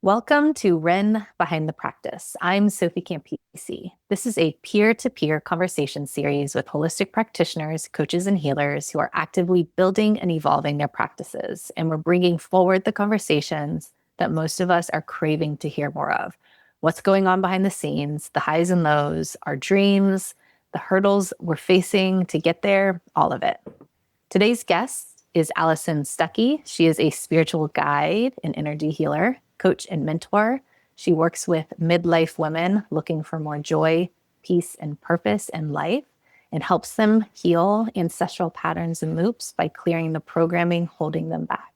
Welcome to Ren Behind the Practice. I'm Sophie Campisi. This is a peer-to-peer conversation series with holistic practitioners, coaches, and healers who are actively building and evolving their practices. And we're bringing forward the conversations that most of us are craving to hear more of. What's going on behind the scenes, the highs and lows, our dreams, the hurdles we're facing to get there, all of it. Today's guest is Alison Stuckey. She is a spiritual guide and energy healer, coach, and mentor. She works with midlife women looking for more joy, peace, and purpose in life, and helps them heal ancestral patterns and loops by clearing the programming holding them back.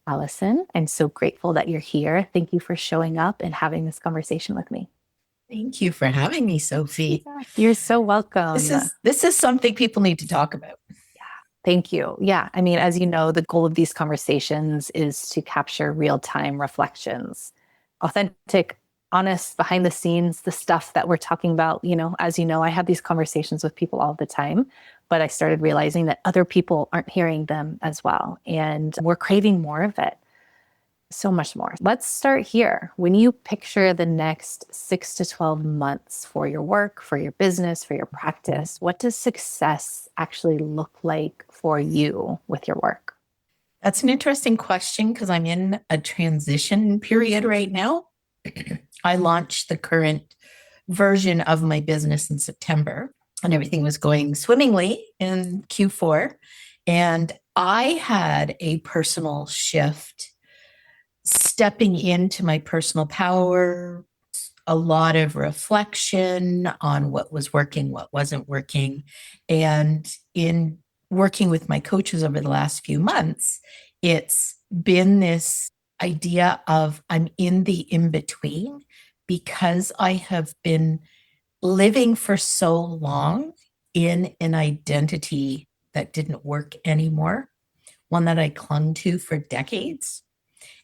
Alison, I'm so grateful that you're here. Thank you for showing up and having this conversation with me. Thank you for having me, Sophie. You're so welcome. This is something people need to talk about. Thank you. Yeah. I mean, as you know, the goal of these conversations is to capture real-time reflections, authentic, honest, behind the scenes, the stuff that we're talking about. As you know, I have these conversations with people all the time, but I started realizing that other people aren't hearing them as well. And we're craving more of it. So much more. Let's start here. When you picture the next 6 to 12 months for your work, for your business, for your practice, what does success actually look like for you with your work? That's an interesting question because I'm in a transition period right now. I launched the current version of my business in September, and everything was going swimmingly in Q4. And I had a personal shift stepping into my personal power, a lot of reflection on what was working, what wasn't working. And in working with my coaches over the last few months, it's been this idea of I'm in the in-between because I have been living for so long in an identity that didn't work anymore, one that I clung to for decades.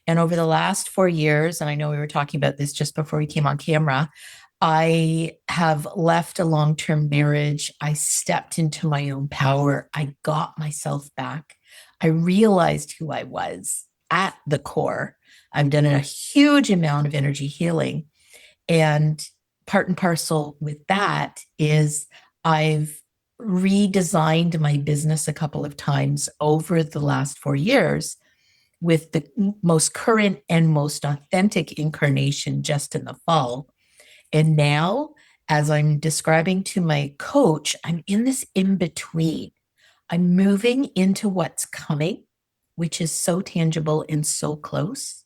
And over the last 4 years, and I know we were talking about this just before we came on camera, I have left a long-term marriage. I stepped into my own power. I got myself back. I realized who I was at the core. I've done a huge amount of energy healing. And part and parcel with that is I've redesigned my business a couple of times over the last 4 years with the most current and most authentic incarnation just in the fall. And now, as I'm describing to my coach, I'm in this in between. I'm moving into what's coming, which is so tangible and so close.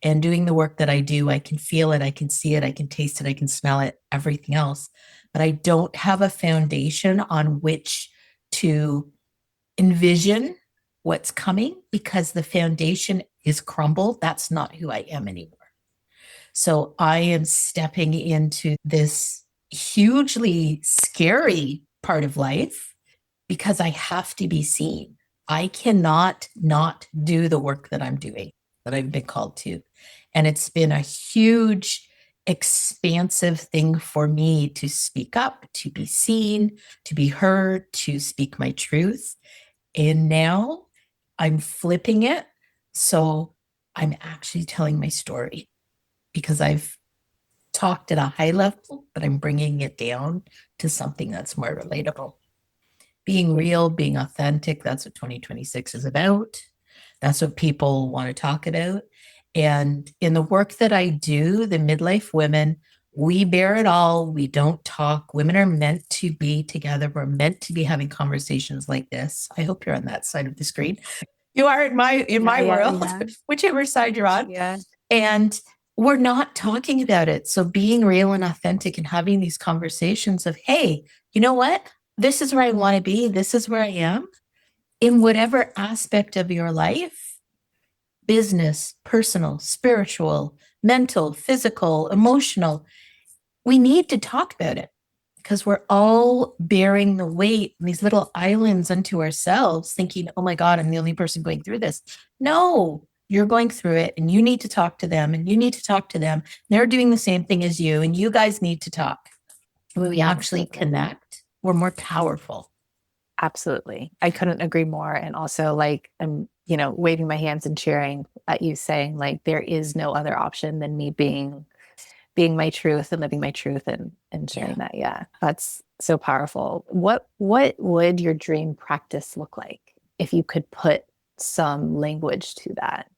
And doing the work that I do, I can feel it, I can see it, I can taste it, I can smell it, everything else. But I don't have a foundation on which to envision what's coming because the foundation is crumbled. That's not who I am anymore. So I am stepping into this hugely scary part of life because I have to be seen. I cannot not do the work that I'm doing, that I've been called to. And it's been a huge, expansive thing for me to speak up, to be seen, to be heard, to speak my truth. And now I'm flipping it. So I'm actually telling my story because I've talked at a high level, but I'm bringing it down to something that's more relatable. Being real, being authentic, that's what 2026 is about. That's what people want to talk about. And in the work that I do, the midlife women, we bear it all. We don't talk. Women are meant to be together. We're meant to be having conversations like this. I hope you're on that side of the screen. You are in my world, whichever side you're on. Yeah. And we're not talking about it. So being real and authentic and having these conversations of, hey, you know what? This is where I want to be. This is where I am in whatever aspect of your life, business, personal, spiritual, mental, physical, emotional. We need to talk about it because we're all bearing the weight in these little islands unto ourselves, thinking, oh my God, I'm the only person going through this. No, you're going through it and you need to talk to them and you need to talk to them. They're doing the same thing as you and you guys need to talk. When we actually connect, we're more powerful. Absolutely. I couldn't agree more. And also, I'm waving my hands and cheering at you saying like there is no other option than me being my truth and living my truth and sharing Yeah. that. Yeah. That's so powerful. What would your dream practice look like if you could put some language to that?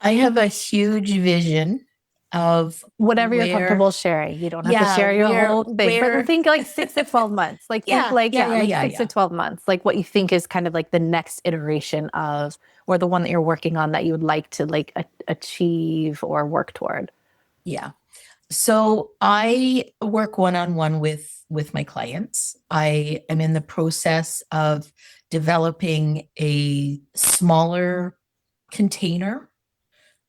I have a huge vision of Whatever you're where, comfortable sharing. You don't have to yeah, share your whole thing, but where, think like 6 to 12 months. Like think yeah, like, yeah, yeah, yeah, like yeah, six to yeah. 12 months, like what you think is kind of like the next iteration of, or the one that you're working on that you would like to like achieve or work toward. Yeah. So I work one-on-one with my clients. I am in the process of developing a smaller container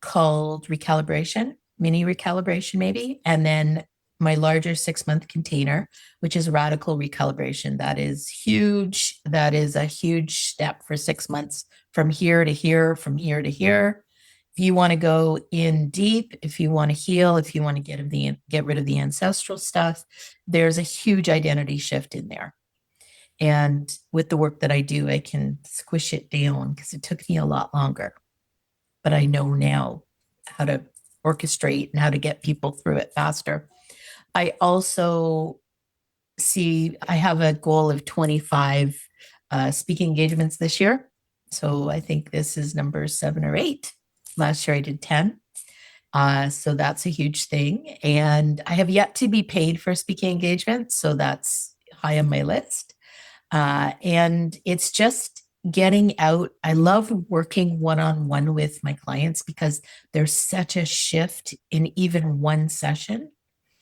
called recalibration, mini recalibration maybe, and then my larger 6-month container, which is radical recalibration. That is huge. That is a huge step for 6 months from here to here, from here to here. If you want to go in deep, if you want to heal, if you want to get rid of the ancestral stuff, there's a huge identity shift in there. And with the work that I do, I can squish it down because it took me a lot longer. But I know now how to orchestrate and how to get people through it faster. I also see I have a goal of 25 speaking engagements this year. So I think this is number 7 or 8. Last year I did 10. So that's a huge thing. And I have yet to be paid for speaking engagements. So that's high on my list. And it's just getting out. I love working one on one with my clients because there's such a shift in even one session.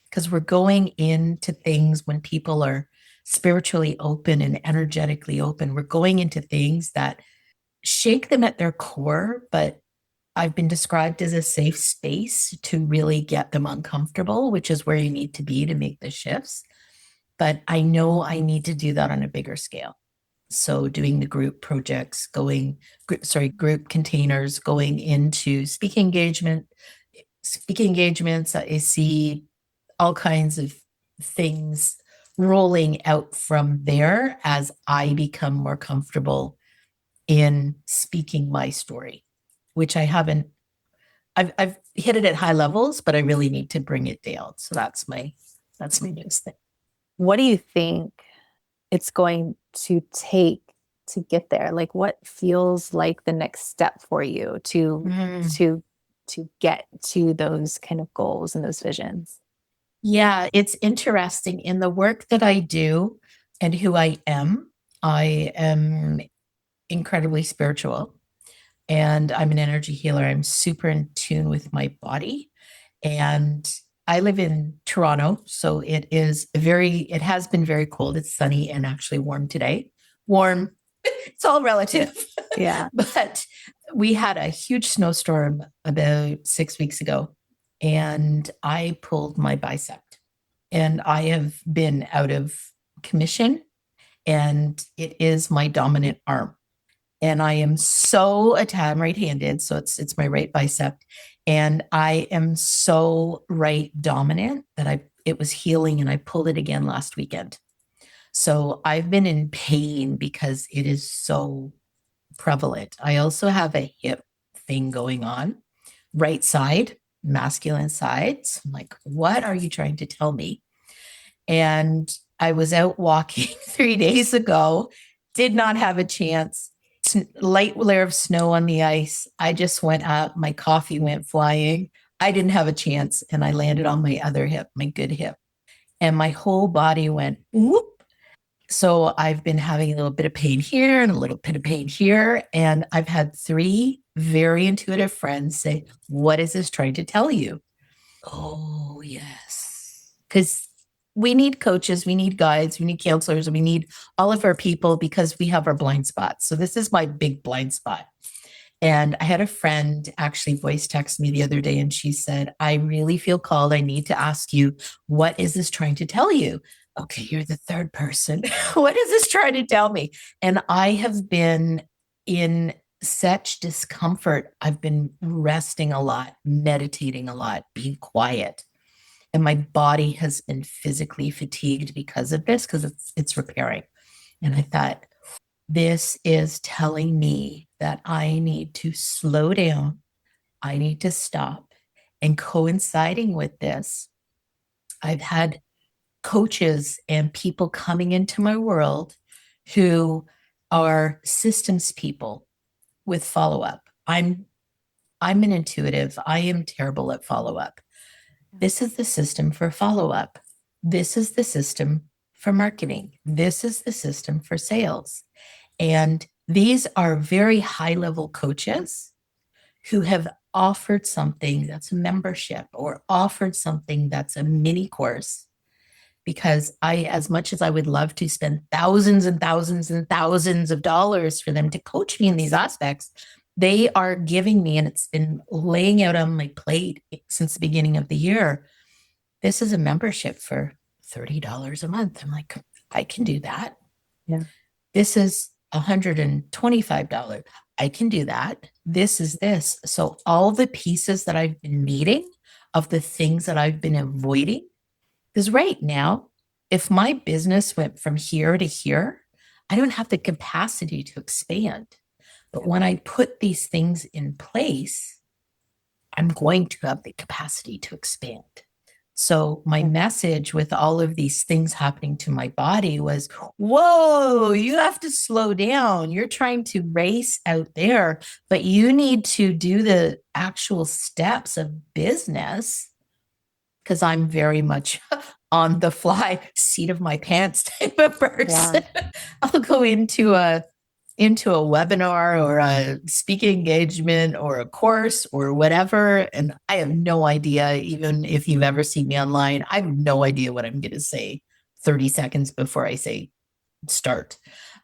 Because we're going into things when people are spiritually open and energetically open. We're going into things that shake them at their core, but I've been described as a safe space to really get them uncomfortable, which is where you need to be to make the shifts. But I know I need to do that on a bigger scale. So doing the group projects, group containers, going into speaking engagements. I see all kinds of things rolling out from there as I become more comfortable in speaking my story, which I haven't. I've hit it at high levels, but I really need to bring it down. So that's my next thing. What do you think it's going to take to get there? Like what feels like the next step for you Mm. to to get to those kind of goals and those visions? Yeah, it's interesting in the work that I do and who I am. I am incredibly spiritual and I'm an energy healer. I'm super in tune with my body. And I live in Toronto, so it has been very cold. It's sunny and actually warm today. Warm, it's all relative. Yeah. But we had a huge snowstorm about 6 weeks ago, and I pulled my bicep. And I have been out of commission, and it is my dominant arm. And I am so I'm right-handed, so it's my right bicep, and I am so right dominant that it was healing, and I pulled it again last weekend. So I've been in pain because it is so prevalent. I also have a hip thing going on, right side, masculine side. So I'm like, what are you trying to tell me? And I was out walking 3 days ago, did not have a chance. Light layer of snow on the ice. I just went up. My coffee went flying. I didn't have a chance. And I landed on my other hip, my good hip. And my whole body went whoop. So I've been having a little bit of pain here and a little bit of pain here. And I've had 3 very intuitive friends say, what is this trying to tell you? Oh, yes. Because we need coaches, we need guides, we need counselors, we need all of our people because we have our blind spots. So this is my big blind spot. And I had a friend actually voice text me the other day and she said, I really feel called. I need to ask you, what is this trying to tell you? Okay, you're the third person. What is this trying to tell me? And I have been in such discomfort. I've been resting a lot, meditating a lot, being quiet. And my body has been physically fatigued because of this, because it's repairing. And I thought, This is telling me that I need to slow down. I need to stop. And coinciding with this, I've had coaches and people coming into my world who are systems people with follow up. I'm an intuitive. I am terrible at follow up. This is the system for follow up. This is the system for marketing. This is the system for sales. And these are very high level coaches who have offered something that's a membership or offered something that's a mini course. Because as much as I would love to spend thousands and thousands and thousands of dollars for them to coach me in these aspects, they are giving me, and it's been laying out on my plate since the beginning of the year. This is a membership for $30 a month. I'm like, I can do that. Yeah. This is $125. I can do that. This is this. So all the pieces that I've been meeting of the things that I've been avoiding, because right now, if my business went from here to here, I don't have the capacity to expand. But when I put these things in place, I'm going to have the capacity to expand. So my message with all of these things happening to my body was, whoa, you have to slow down. You're trying to race out there, but you need to do the actual steps of business, because I'm very much on the fly, seat of my pants type of person. Yeah. I'll go into a webinar or a speaking engagement or a course or whatever, and I have no idea, even if you've ever seen me online, I have no idea what I'm going to say 30 seconds before I say start.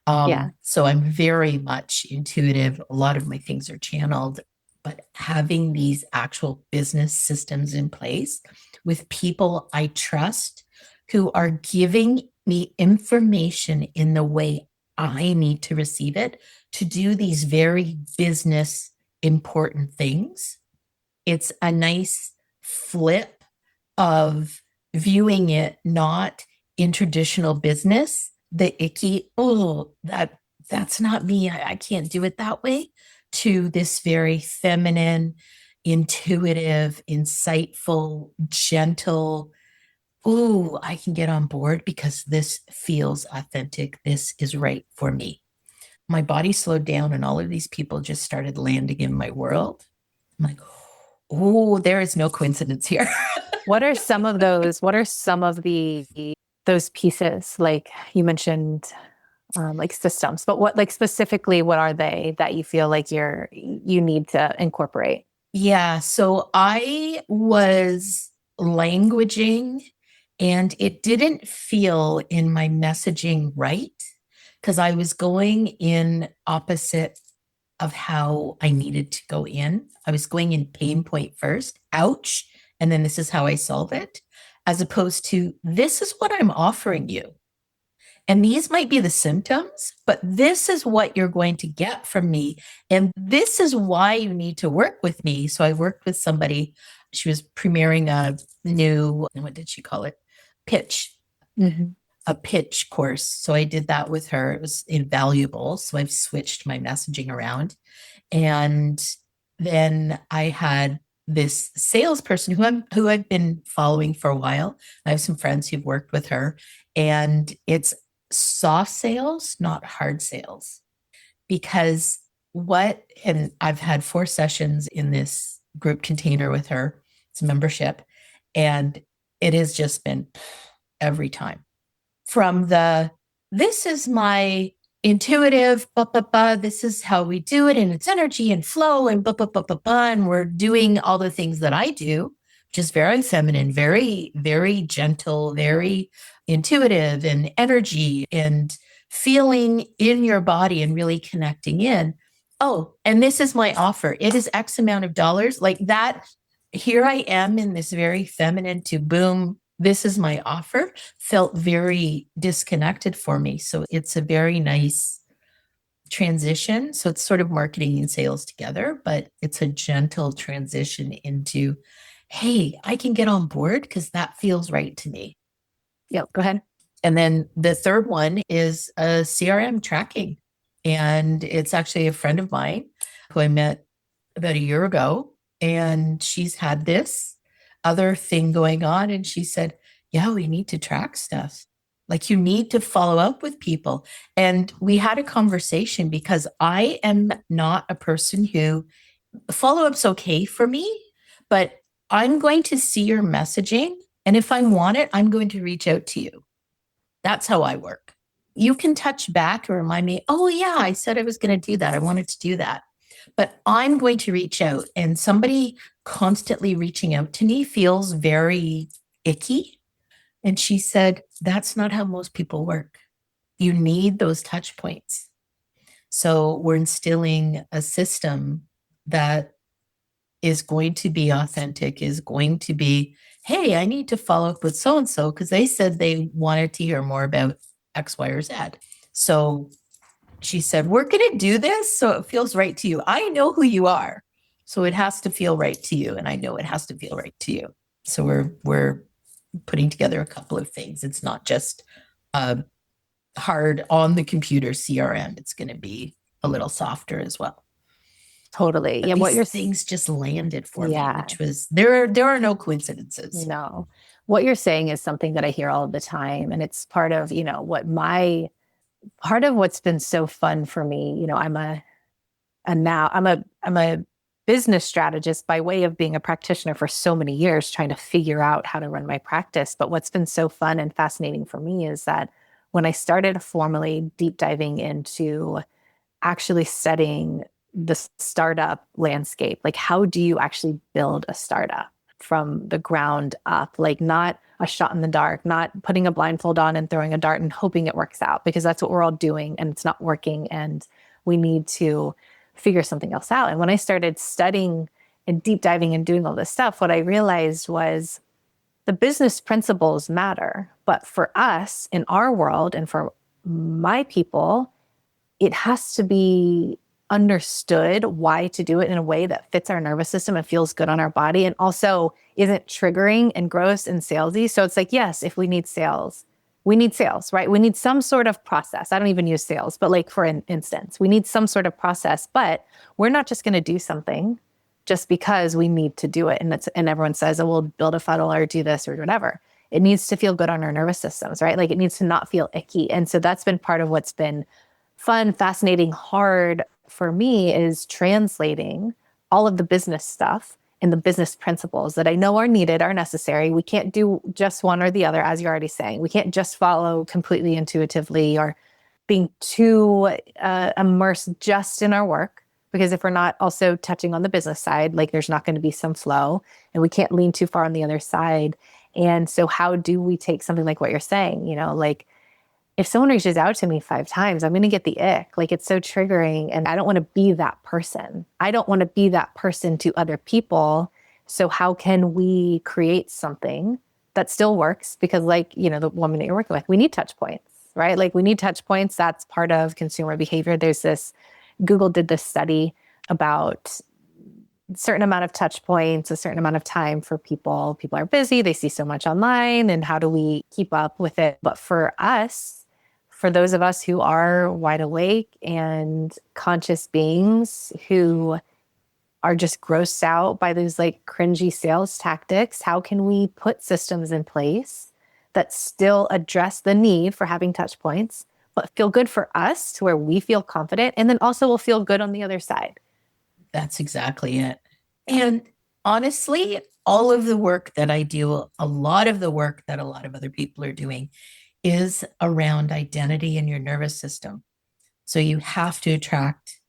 So I'm very much intuitive. A lot of my things are channeled, but having these actual business systems in place with people I trust who are giving me information in the way I need to receive it to do these very business important things. It's a nice flip of viewing it not in traditional business, the icky, that's not me. I can't do it that way, to this very feminine, intuitive, insightful, gentle, I can get on board because this feels authentic. This is right for me. My body slowed down and all of these people just started landing in my world. I'm like, there is no coincidence here. What are some of those? What are some of those pieces? Like you mentioned, like systems, but what, like specifically, what are they that you feel like you need to incorporate? Yeah. So I was languaging and it didn't feel in my messaging right because I was going in opposite of how I needed to go in. I was going in pain point first, ouch, and then this is how I solve it, as opposed to this is what I'm offering you. And these might be the symptoms, but this is what you're going to get from me. And this is why you need to work with me. So I worked with somebody. She was premiering a new, what did she call it? Pitch. Mm-hmm. A pitch course. So I did that with her. It was invaluable. So I've switched my messaging around. And then I had this salesperson who I've been following for a while. I have some friends who've worked with her, and it's soft sales, not hard sales. Because and I've had 4 sessions in this group container with her. It's a membership. And it has just been every time. From this is my intuitive, this is how we do it, and it's energy and flow, and and we're doing all the things that I do, which is very feminine, very, very gentle, very intuitive, and energy, and feeling in your body and really connecting in. Oh, and this is my offer. It is X amount of dollars, like that. Here I am in this very feminine to boom, this is my offer, felt very disconnected for me. So it's a very nice transition. So it's sort of marketing and sales together, but it's a gentle transition into, hey, I can get on board because that feels right to me. Yeah, go ahead. And then the third one is CRM tracking. And it's actually a friend of mine who I met about a year ago. And she's had this other thing going on. And she said, yeah, we need to track stuff. Like you need to follow up with people. And we had a conversation because I am not a person who follow up's okay for me, but I'm going to see your messaging. And if I want it, I'm going to reach out to you. That's how I work. You can touch back and remind me, oh, yeah, I said I was going to do that. I wanted to do that. But I'm going to reach out, and somebody constantly reaching out to me feels very icky. And she said, that's not how most people work. You need those touch points. So we're instilling a system that is going to be authentic, is going to be, hey, I need to follow up with so and so because they said they wanted to hear more about X, Y, or Z. So she said, we're going to do this so it feels right to you. I know who you are. So it has to feel right to you. And I know it has to feel right to you. So we're putting together a couple of things. It's not just hard on the computer CRM. It's going to be a little softer as well. Totally. But yeah. What you're things just landed for me, Yeah. which was there are no coincidences. No. What you're saying is something that I hear all the time. And it's part of, part of what's been so fun for me. I'm a business strategist by way of being a practitioner for so many years, trying to figure out how to run my practice. But what's been so fun and fascinating for me is that when I started formally deep diving into actually studying the startup landscape, like how do you actually build a startup from the ground up, like not a shot in the dark, not putting a blindfold on and throwing a dart and hoping it works out, because that's what we're all doing and it's not working and we need to figure something else out. And when I started studying and deep diving and doing all this stuff, what I realized was the business principles matter, but for us in our world and for my people, it has to be understood why to do it in a way that fits our nervous system and feels good on our body and also isn't triggering and gross and salesy. So it's like, yes, if we need sales, right? We need some sort of process. I don't even use sales, but like for an instance, we need some sort of process, but we're not just going to do something just because we need to do it. And everyone says, oh, we'll build a funnel or do this or whatever. It needs to feel good on our nervous systems, right? Like it needs to not feel icky. And so that's been part of what's been fun, fascinating, hard for me is translating all of the business stuff and the business principles that I know are needed, are necessary. We can't do just one or the other, as you're already saying. We can't just follow completely intuitively or being too immersed just in our work. Because if we're not also touching on the business side, like there's not going to be some flow and we can't lean too far on the other side. And so how do we take something like what you're saying, like if someone reaches out to me 5 times, I'm going to get the ick. Like it's so triggering and I don't want to be that person. I don't want to be that person to other people. So how can we create something that still works? Because like, the woman that you're working with, we need touch points, right? Like we need touch points. That's part of consumer behavior. Google did this study about a certain amount of touch points, a certain amount of time for people. People are busy. They see so much online and how do we keep up with it? But for us, for those of us who are wide awake and conscious beings who are just grossed out by those like cringy sales tactics, how can we put systems in place that still address the need for having touch points, but feel good for us to where we feel confident and then also will feel good on the other side? That's exactly it. And honestly, all of the work that I do, a lot of the work that a lot of other people are doing is around identity in your nervous system. So you have to attract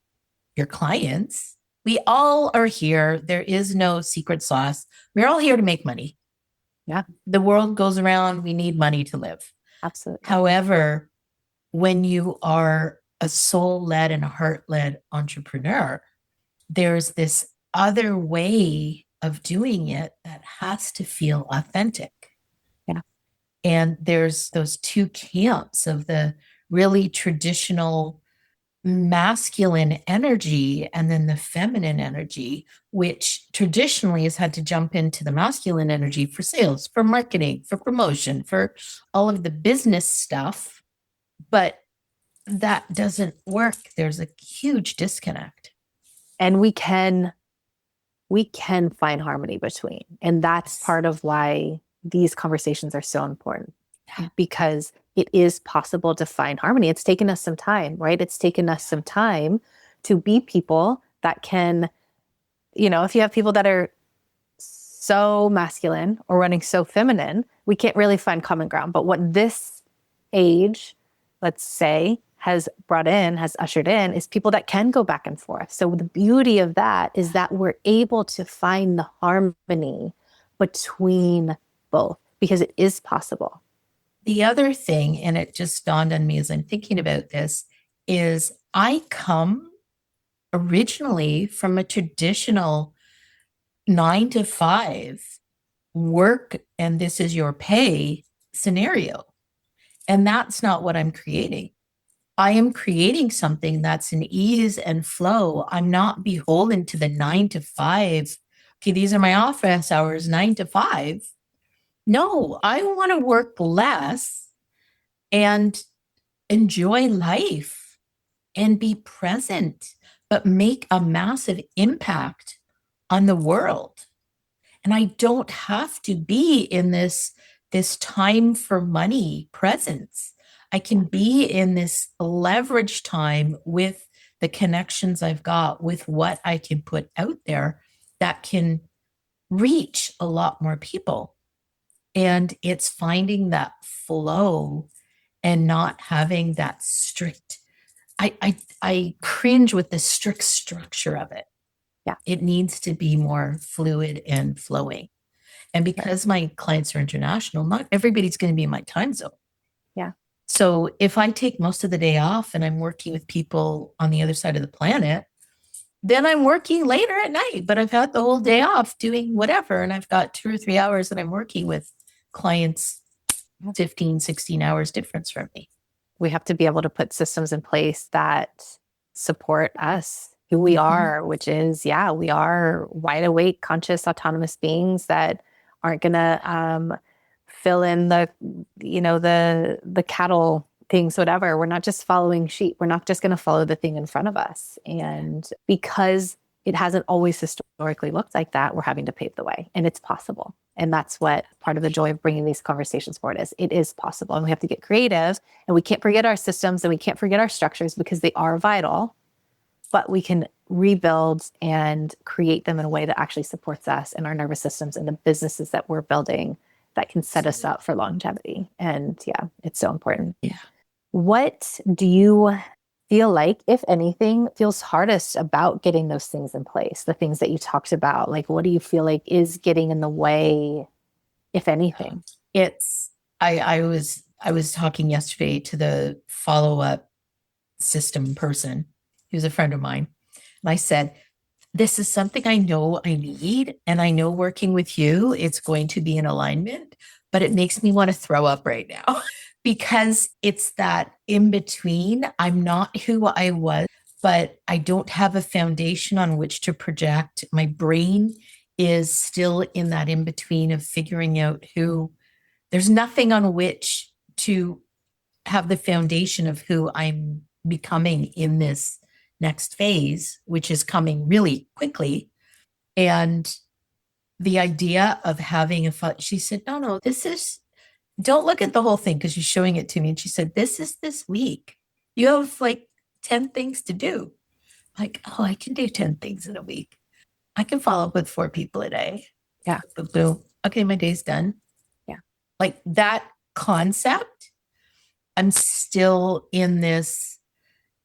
your clients. We all are here. There is no secret sauce. We're all here to make money. Yeah, The world goes around. We need money to live. absolutely. However, when you are a soul-led and a heart-led entrepreneur, there's this other way of doing it that has to feel authentic. Yeah. And there's those two camps of the really traditional masculine energy and then the feminine energy, which traditionally has had to jump into the masculine energy for sales, for marketing, for promotion, for all of the business stuff. But that doesn't work. There's a huge disconnect. And we can find harmony between. And that's part of why these conversations are so important, because it is possible to find harmony. It's taken us some time, right? It's taken us some time to be people that can, if you have people that are so masculine or running so feminine, we can't really find common ground. But what this age, let's say, has ushered in is people that can go back and forth. So the beauty of that is that we're able to find the harmony between both, because it is possible. The other thing, and it just dawned on me as I'm thinking about this, is I come originally from a traditional 9 to 5 work and this is your pay scenario. And that's not what I'm creating. I am creating something that's an ease and flow. I'm not beholden to the 9 to 5. Okay, these are my office hours, 9 to 5. No, I want to work less and enjoy life and be present, but make a massive impact on the world. And I don't have to be in this time for money presence. I can be in this leverage time with the connections I've got, with what I can put out there that can reach a lot more people. And it's finding that flow and not having that strict. I cringe with the strict structure of it. Yeah. It needs to be more fluid and flowing. And because my clients are international, not everybody's going to be in my time zone. Yeah. So if I take most of the day off and I'm working with people on the other side of the planet, then I'm working later at night, but I've had the whole day off doing whatever. And I've got 2 or 3 hours that I'm working with clients, 15, 16 hours difference from me. We have to be able to put systems in place that support us, who we are, which is, we are wide awake, conscious, autonomous beings that aren't going to fill in the cattle things, whatever. We're not just following sheep. We're not just going to follow the thing in front of us. And because it hasn't always historically looked like that, we're having to pave the way, and it's possible. And that's what part of the joy of bringing these conversations forward is. It is possible, and we have to get creative, and we can't forget our systems and we can't forget our structures, because they are vital, but we can rebuild and create them in a way that actually supports us and our nervous systems and the businesses that we're building that can set us up for longevity. And it's so important. Yeah. What do you feel like, if anything, feels hardest about getting those things in place? The things that you talked about, like, what do you feel like is getting in the way, if anything? I was talking yesterday to the follow-up system person, who's a friend of mine. And I said, this is something I know I need, and I know working with you, it's going to be in alignment, but it makes me want to throw up right now because it's that in between. I'm not who I was, but I don't have a foundation on which to project. My brain is still in that in between of figuring out who. There's nothing on which to have the foundation of who I'm becoming in this next phase, which is coming really quickly. And the idea of having she said, no, don't look at the whole thing, because she's showing it to me. And she said, this is this week. You have like 10 things to do. I'm like, oh, I can do 10 things in a week. I can follow up with 4 people a day. Yeah. Boom. Okay, my day's done. Yeah. Like that concept, I'm still in this,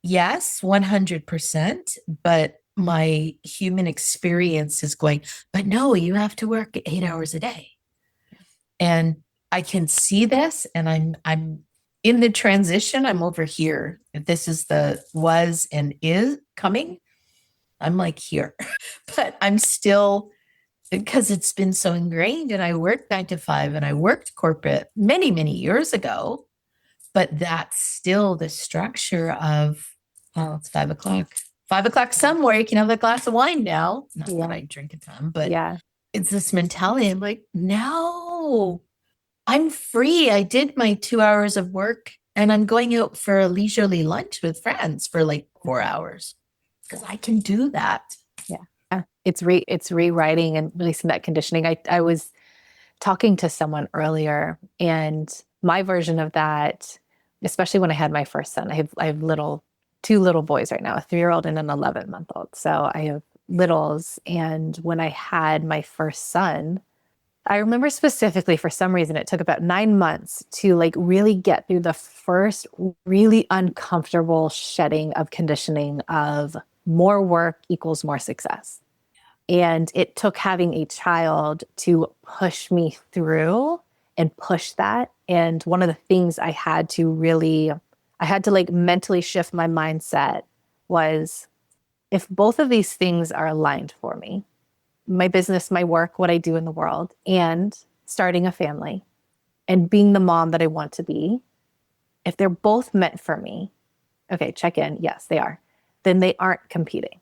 yes, 100%, but my human experience is going, but no, you have to work 8 hours a day. And I can see this, and I'm in the transition. I'm over here. If this is the was and is coming, I'm like here, but I'm still, because it's been so ingrained, and I worked 9 to 5 and I worked corporate many, many years ago, but that's still the structure of, well, it's 5 o'clock. 5 o'clock somewhere, you can have a glass of wine now. Not that I drink a ton, but it's this mentality. I'm like, no, I'm free. I did my 2 hours of work And I'm going out for a leisurely lunch with friends for like 4 hours because I can do that. Yeah. It's rewriting and releasing that conditioning. I was talking to someone earlier, and my version of that, especially when I had my first son, I have two little boys right now, a 3-year-old and an 11-month-old. So I have littles. And when I had my first son, I remember specifically for some reason it took about 9 months to like really get through the first really uncomfortable shedding of conditioning of more work equals more success. And it took having a child to push me through and push that. And one of the things I had to like mentally shift my mindset was, if both of these things are aligned for me, my business, my work, what I do in the world, and starting a family and being the mom that I want to be, if they're both meant for me, okay, check in. Yes, they are. Then they aren't competing.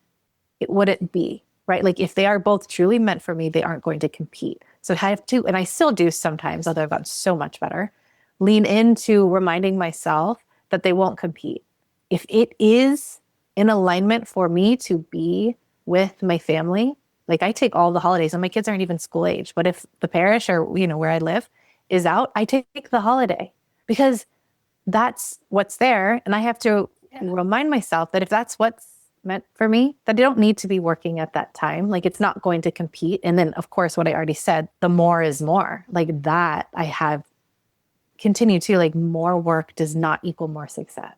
It wouldn't be, right? Like if they are both truly meant for me, they aren't going to compete. So I have to, and I still do sometimes, although I've gotten so much better, lean into reminding myself that they won't compete. If it is in alignment for me to be with my family, like I take all the holidays and my kids aren't even school age, but if the parish or, where I live is out, I take the holiday because that's what's there. And I have to remind myself that if that's what's meant for me, that I don't need to be working at that time. Like it's not going to compete. And then, of course, what I already said, the more is more. Like that I have continued to, like, more work does not equal more success.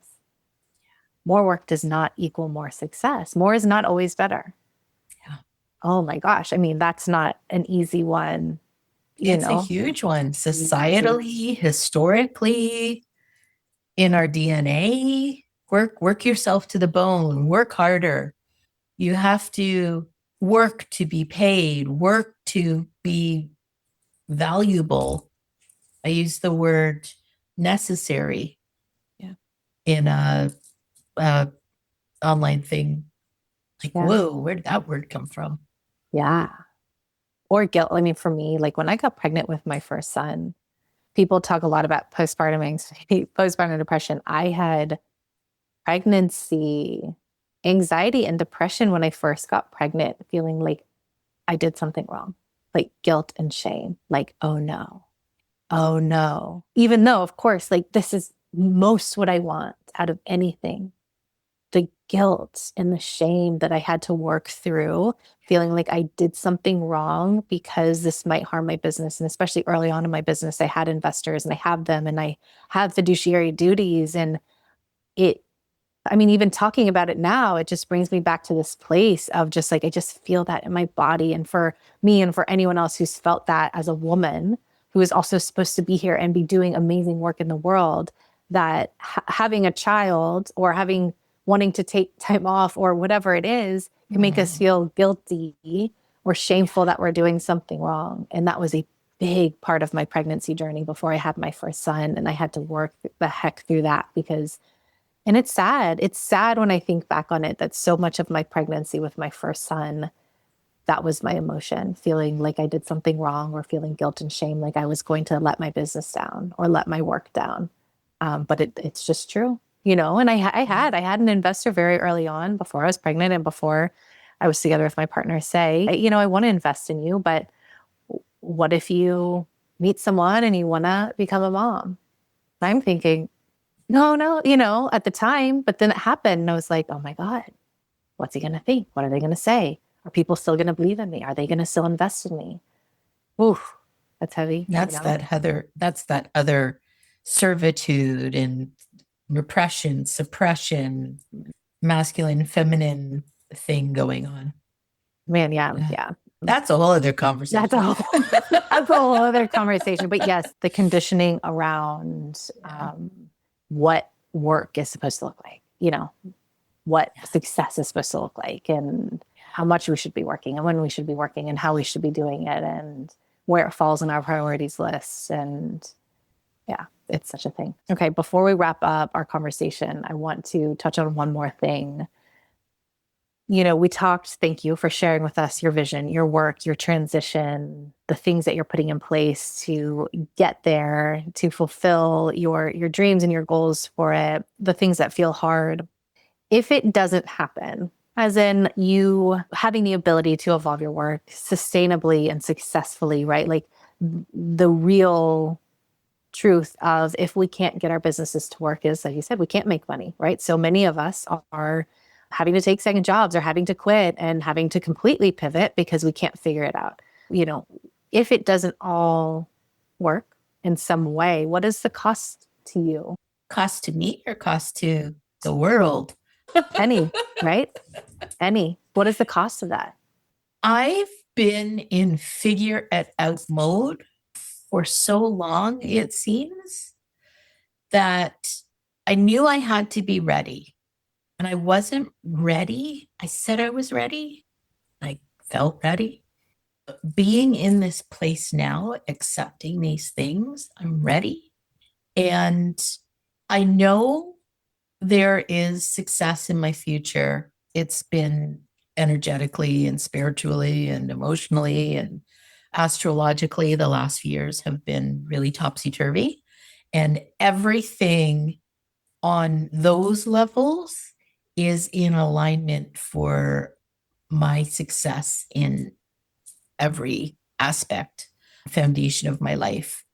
More work does not equal more success. More is not always better. Yeah. Oh my gosh. I mean, that's not an easy one. It's a huge one. Societally, historically, in our DNA, work yourself to the bone, work harder. You have to work to be paid, work to be valuable. I use the word necessary in a online thing. Like, whoa, where did that word come from? Yeah. Or guilt. I mean, for me, like when I got pregnant with my first son, people talk a lot about postpartum anxiety, postpartum depression. I had pregnancy anxiety and depression when I first got pregnant, feeling like I did something wrong, like guilt and shame, like, oh no, oh no. Even though, of course, like this is most what I want out of anything. The guilt and the shame that I had to work through, feeling like I did something wrong because this might harm my business. And especially early on in my business, I had investors and I have them and I have fiduciary duties. And I mean, even talking about it now, it just brings me back to this place of just like, I just feel that in my body. And for me and for anyone else who's felt that as a woman who is also supposed to be here and be doing amazing work in the world, that having a child or wanting to take time off or whatever it is can make us feel guilty or shameful that we're doing something wrong. And that was a big part of my pregnancy journey before I had my first son. And I had to work the heck through that because, and it's sad. It's sad when I think back on it, that so much of my pregnancy with my first son, that was my emotion, feeling like I did something wrong or feeling guilt and shame, like I was going to let my business down or let my work down. But it's just true, and I had an investor very early on before I was pregnant and before I was together with my partner say, I want to invest in you, but what if you meet someone and you want to become a mom? I'm thinking, no, at the time, but then it happened and I was like, oh my God, what's he going to think? What are they going to say? Are people still going to believe in me? Are they going to still invest in me? Oof, that's heavy. That's that other servitude and repression, suppression, masculine, feminine thing going on. Man, yeah. That's a whole other conversation. That's a whole other conversation. But yes, the conditioning around what work is supposed to look like, what success is supposed to look like and how much we should be working and when we should be working and how we should be doing it and where it falls in our priorities list. And yeah, it's such a thing. Okay, before we wrap up our conversation, I want to touch on one more thing. We talked, thank you for sharing with us your vision, your work, your transition, the things that you're putting in place to get there, to fulfill your dreams and your goals for it, the things that feel hard. If it doesn't happen, as in you having the ability to evolve your work sustainably and successfully, right? Like the real truth of if we can't get our businesses to work is, like you said, we can't make money, right? So many of us are having to take second jobs or having to quit and having to completely pivot because we can't figure it out. You know, if it doesn't all work in some way, what is the cost to you? Cost to me or cost to the world? Any, right? Any. What is the cost of that? I've been in figure it out mode for so long, it seems, that I knew I had to be ready. And I wasn't ready. I said I was ready. I felt ready. Being in this place now, accepting these things, I'm ready. And I know there is success in my future. It's been energetically and spiritually and emotionally and astrologically, the last few years have been really topsy turvy. And everything on those levels is in alignment for my success in every aspect, foundation of my life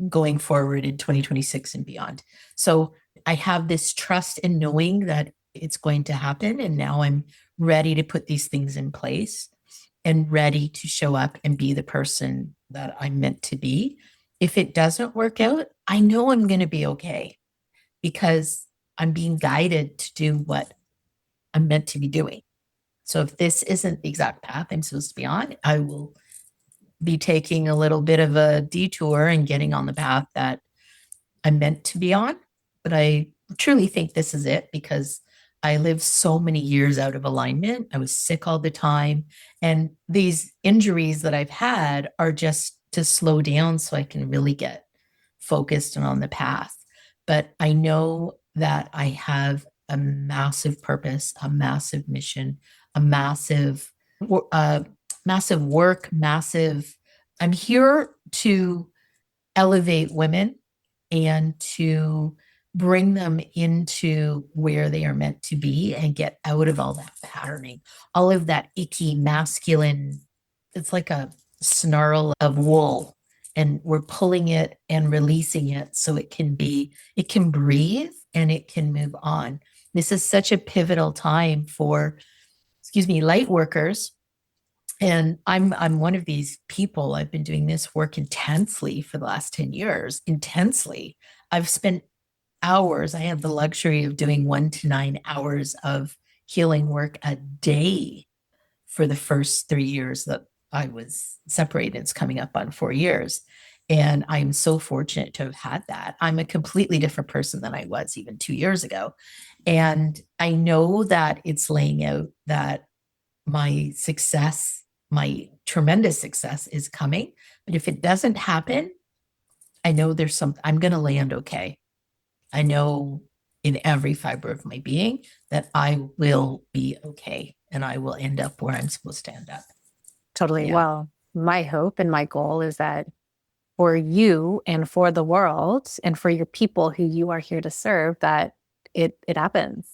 going forward in 2026 and beyond. So I have this trust in knowing that it's going to happen. And now I'm ready to put these things in place and ready to show up and be the person that I'm meant to be. If it doesn't work out, I know I'm going to be okay because I'm being guided to do what I'm meant to be doing. So if this isn't the exact path I'm supposed to be on, I will be taking a little bit of a detour and getting on the path that I'm meant to be on. But I truly think this is it because I lived so many years out of alignment. I was sick all the time. And these injuries that I've had are just to slow down so I can really get focused and on the path. But I know that I have a massive purpose, a massive mission, a massive work, massive. I'm here to elevate women and to bring them into where they are meant to be and get out of all that patterning, all of that icky masculine. It's like a snarl of wool, and we're pulling it and releasing it so it can breathe and it can move on. This is such a pivotal time for, light workers. And I'm one of these people. I've been doing this work intensely for the last 10 years, intensely. I've spent hours. I have the luxury of doing 1 to 9 hours of healing work a day for the first 3 years that I was separated. It's coming up on 4 years. And I'm so fortunate to have had that. I'm a completely different person than I was even 2 years ago. And I know that it's laying out that my success, my tremendous success is coming. But if it doesn't happen, I know I'm going to land okay. I know in every fiber of my being that I will be okay and I will end up where I'm supposed to end up. Totally. Yeah. Well, my hope and my goal is that for you and for the world and for your people who you are here to serve, that it happens.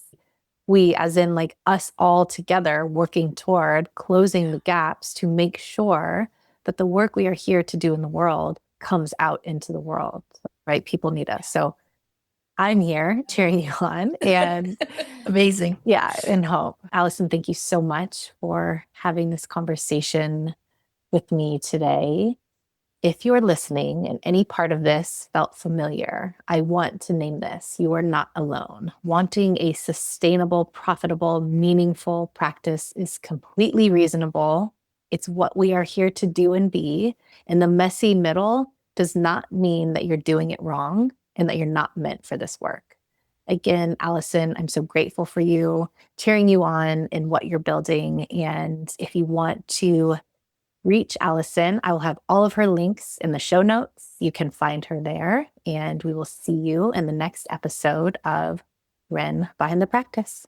We, as in like us all together, working toward closing the gaps to make sure that the work we are here to do in the world comes out into the world, right? People need us. So I'm here cheering you on and Amazing. yeah, and hope. Alison, thank you so much for having this conversation with me today. If you're listening and any part of this felt familiar, I want to name this. You are not alone. Wanting a sustainable, profitable, meaningful practice is completely reasonable. It's what we are here to do and be. And the messy middle does not mean that you're doing it wrong and that you're not meant for this work. Again, Alison, I'm so grateful for you, cheering you on in what you're building. And if you want to reach Alison, I will have all of her links in the show notes. You can find her there, and we will see you in the next episode of Ren Behind the Practice.